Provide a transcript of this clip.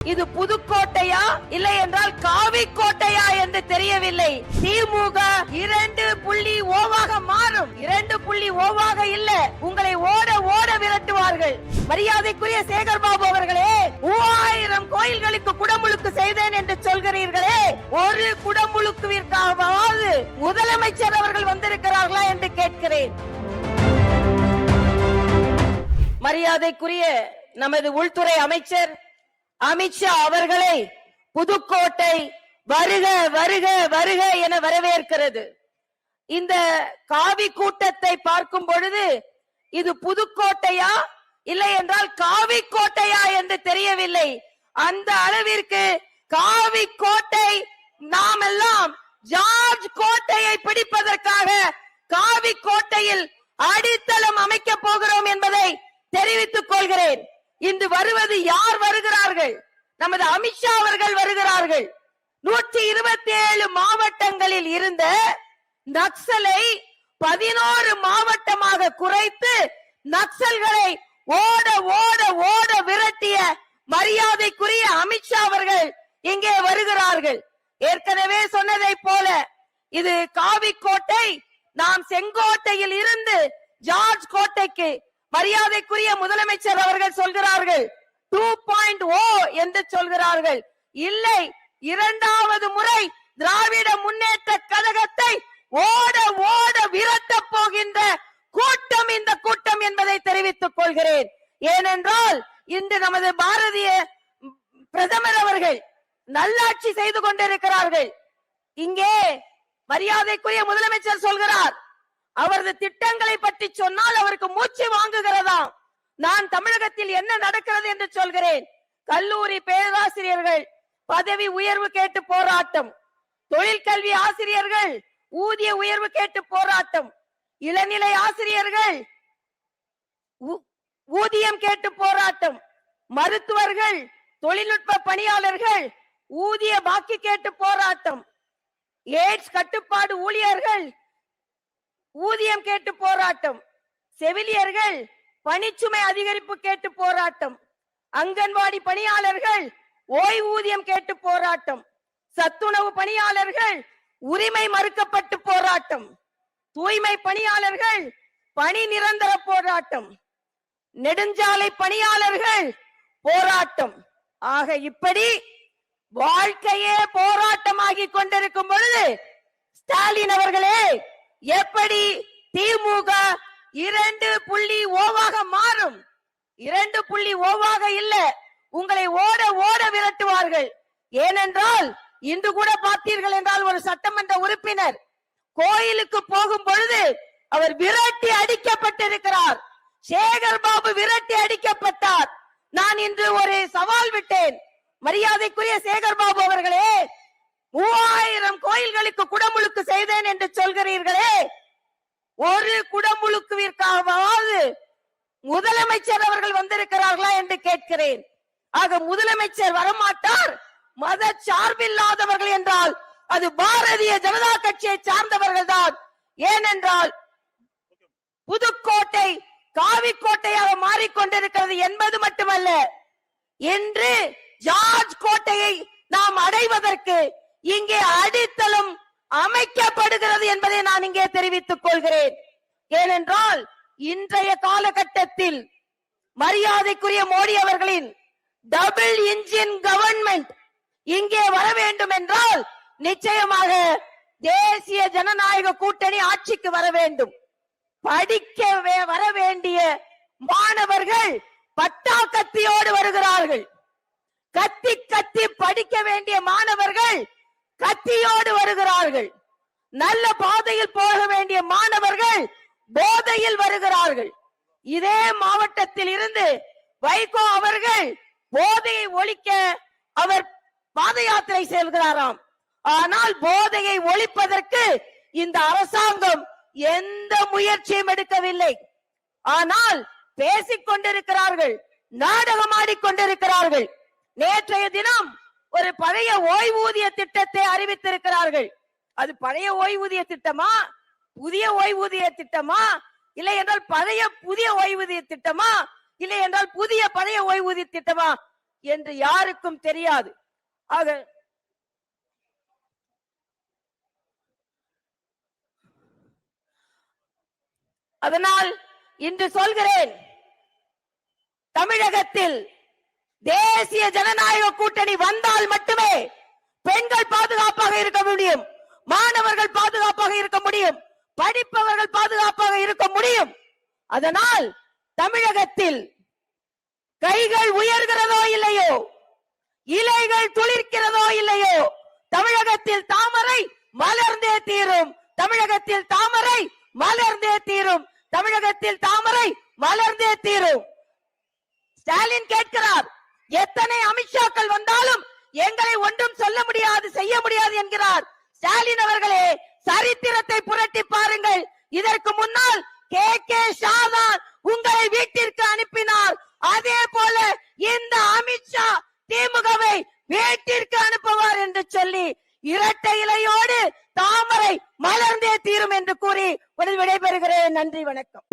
இது புதுக்கோட்டையா இல்லை என்றால் காவி கோட்டையா என்று தெரியவில்லை. திமுக 2.0 மாறும். 2.0 இல்ல, உங்களை ஓட ஓட விரட்டுவார்கள். மரியாதைக்குரிய சேகர்பாபு அவர்களே, 3000 கோயில்களுக்கு குடமுழுக்கு செய்தேன் என்று சொல்கிறீர்களே, ஒரு குடமுழுக்குவிற்காவது முதலமைச்சர் அவர்கள் வந்திருக்கிறார்களா என்று கேட்கிறேன். மரியாதைக்குரிய நமது உள்துறை அமைச்சர் அமித்ஷா அவர்களை புதுக்கோட்டை வருக வருக வருக என வரவேற்கிறது. இந்த காவி கூட்டத்தை பார்க்கும் பொழுது இது புதுக்கோட்டையா இல்லை என்றால் காவி கோட்டையா என்று தெரியவில்லை. அந்த அளவிற்கு காவி கோட்டை, நாம் எல்லாம் ஜார்ஜ் கோட்டையை பிடிப்பதற்காக காவி கோட்டையில் அடித்தளம் அமைக்க போகிறோம் என்பதை தெரிவித்துக் கொள்கிறேன். இன்று வருவது யார் வருகிறார்கள்? நமது அமித்ஷா அவர்கள் வருகிறார்கள். 127 மாவட்டங்களில் இருந்த நக்சலை 11 மாவட்டமாக குறைத்து நக்சல்களை ஓட ஓட ஓட விரட்டிய மரியாதைக்குரிய அமித்ஷா அவர்கள் இங்கே வருகிறார்கள். ஏற்கனவே சொன்னதை போல இது காவி கோட்டை. நாம் செங்கோட்டையில் இருந்து ஜார்ஜ் கோட்டைக்கு மரியாதைக்குரிய முதலமைச்சர் அவர்கள் சொல்கிறார்கள் 2.0 என்று சொல்கிறார்கள். இல்லை, இரண்டாவது முறை திராவிட முன்னேற்ற கழகத்தை ஓட ஓட விரட்ட போகின்ற கூட்டம் இந்த கூட்டம் என்பதை தெரிவித்துக் கொள்கிறேன். ஏனென்றால் இன்று நமது பாரதிய பிரதமர் அவர்கள் நல்லாட்சி செய்து கொண்டிருக்கிறார்கள். இங்கே மரியாதைக்குரிய முதலமைச்சர் சொல்கிறார், அவரது திட்டங்களை பற்றி சொன்னால் அவருக்கு மூச்சு வாங்குகிறதாம். நான் தமிழகத்தில் என்ன நடக்கிறது என்று சொல்கிறேன். கல்லூரி பேராசிரியர்கள் பதவி உயர்வு கேட்டு போராட்டம், தொழிற்கல்வி ஆசிரியர்கள் ஊதிய உயர்வு கேட்டு போராட்டம், இளநிலை ஆசிரியர்கள் ஊதியம் கேட்டு போராட்டம், மருத்துவர்கள் தொழில்நுட்ப பணியாளர்கள் ஊதிய பாக்கி கேட்டு போராட்டம், எய்ட்ஸ் கட்டுப்பாடு ஊழியர்கள் ஊதியம் கேட்டு போராட்டம், செவிலியர்கள் பணிச்சுமை அதிகரிப்பு கேட்டு போராட்டம், அங்கன்வாடி பணியாளர்கள் ஓய்வூதியம் கேட்டு போராட்டம், சத்துணவு பணியாளர்கள் உரிமை மறுக்கப்பட்டு போராட்டம், தூய்மை பணியாளர்கள் பணி நிரந்தர போராட்டம், நெடுஞ்சாலை பணியாளர்கள் போராட்டம். ஆக இப்படி வாழ்க்கையே போராட்டமாகி கொண்டிருக்கும் பொழுது ஸ்டாலின் அவர்களே, எப்படி திமுக 2.0 மாறும்? 2.0 இல்ல, உங்களை ஓட ஓட விரட்டுவார்கள். ஏனென்றால் இன்று கூட பார்த்தீர்கள் என்றால் ஒரு சட்டமன்ற உறுப்பினர் கோயிலுக்கு போகும் பொழுது அவர் விரட்டி அடிக்கப்பட்டிருக்கிறார். சேகர்பாபு விரட்டி அடிக்கப்பட்டார். நான் இன்று ஒரு சவால் விட்டேன். மரியாதைக்குரிய சேகர்பாபு அவர்களே, 3000 கோயில்களுக்கு குடமுழுக்கு செய்தேன் என்று சொல்கிறீர்களே, ஒரு குடமுழுக்குவிற்காவது முதலமைச்சர் அவர்கள் வந்திருக்கிறார்களா என்று கேட்கிறேன். ஆக முதலமைச்சர் வரமாட்டார். மத சார்பில்லாதவர்கள் என்றால் அது பாரதிய ஜனதா கட்சியை சார்ந்தவர்கள் தான். ஏனென்றால் புதுக்கோட்டை காவி கோட்டையாக மாறிக்கொண்டிருக்கிறது என்பது மட்டுமல்ல, இன்று ஜார்ஜ் கோட்டையை நாம் அடைவதற்கு இங்கே அடித்தளம் அமைக்கப்படுகிறது என்பதை நான் இங்கே தெரிவித்துக் கொள்கிறேன். ஏனென்றால் இன்றைய காலகட்டத்தில் மரியாதைக்குரிய மோடி அவர்களின் டபுள் இன்ஜின் கவர்மெண்ட் இங்கே வர வேண்டும் என்றால் நிச்சயமாக தேசிய ஜனநாயக கூட்டணி ஆட்சிக்கு வர வேண்டும். படிக்க வர வேண்டிய மாணவர்கள் பட்டா கத்தியோடு வருகிறார்கள். கத்தி கத்தி படிக்க வேண்டிய மாணவர்கள் கத்தியோடு வருகிறார்கள். நல்ல பாதையில் போக வேண்டிய மாணவர்கள் போதையில் வருகிறார்கள். இதே மாவட்டத்தில் இருந்து வைகோ அவர்கள் போதையை ஒழிக்க அவர் பாத யாத்திரை செல்கிறாராம். ஆனால் போதையை ஒழிப்பதற்கு இந்த அரசாங்கம் எந்த முயற்சியும் எடுக்கவில்லை. ஆனால் பேசிக் கொண்டிருக்கிறார்கள், நாடகமாடிக்கொண்டிருக்கிறார்கள். நேற்றைய தினம் ஒரு பழைய ஓய்வூதிய திட்டத்தை அறிவித்திருக்கிறார்கள். அது பழைய ஓய்வூதிய திட்டமா, புதிய ஓய்வூதிய திட்டமா, இல்லை என்றால் பழைய புதிய ஓய்வூதிய திட்டமா, இல்லை என்றால் புதிய பழைய ஓய்வூதிய திட்டமா? என்று யாருக்கும் தெரியாது. ஆக அதனால் இன்று சொல்கிறேன், தமிழகத்தில் தேசிய ஜனநாயக கூட்டணி வந்தால் மட்டுமே பெண்கள் பாதுகாப்பாக இருக்க முடியும், மாணவர்கள் பாதுகாப்பாக இருக்க முடியும், படிப்பவர்கள் பாதுகாப்பாக இருக்க முடியும். அதனால் தமிழகத்தில் கைகள் உயர்கிறதோ இல்லையோ, இலைகள் துளிர்க்கிறதோ இல்லையோ, தமிழகத்தில் தாமரை மலர்ந்தே தீரும். தமிழகத்தில் தாமரை மலர்ந்தே தீரும். தமிழகத்தில் தாமரை மலர்ந்தே தீரும். ஸ்டாலின் கேட்கிறார், எத்தனை அமித்ஷாக்கள் வந்தாலும் எங்களை ஒன்றும் சொல்ல முடியாது, செய்ய முடியாது என்கிறார். ஸ்டாலின் அவர்களே, சரித்திரத்தை புரட்டி பாருங்கள். இதற்கு முன்னால் கே ஷாதான் உங்களை வீட்டிற்கு அனுப்பினார். அதே போல இந்த அமித்ஷா திமுகவை வீட்டிற்கு அனுப்புவார் என்று சொல்லி இரட்டை இலையோடு தாமரை மலர்ந்தே தீரும் என்று கூறி விடைபெறுகிறேன். நன்றி, வணக்கம்.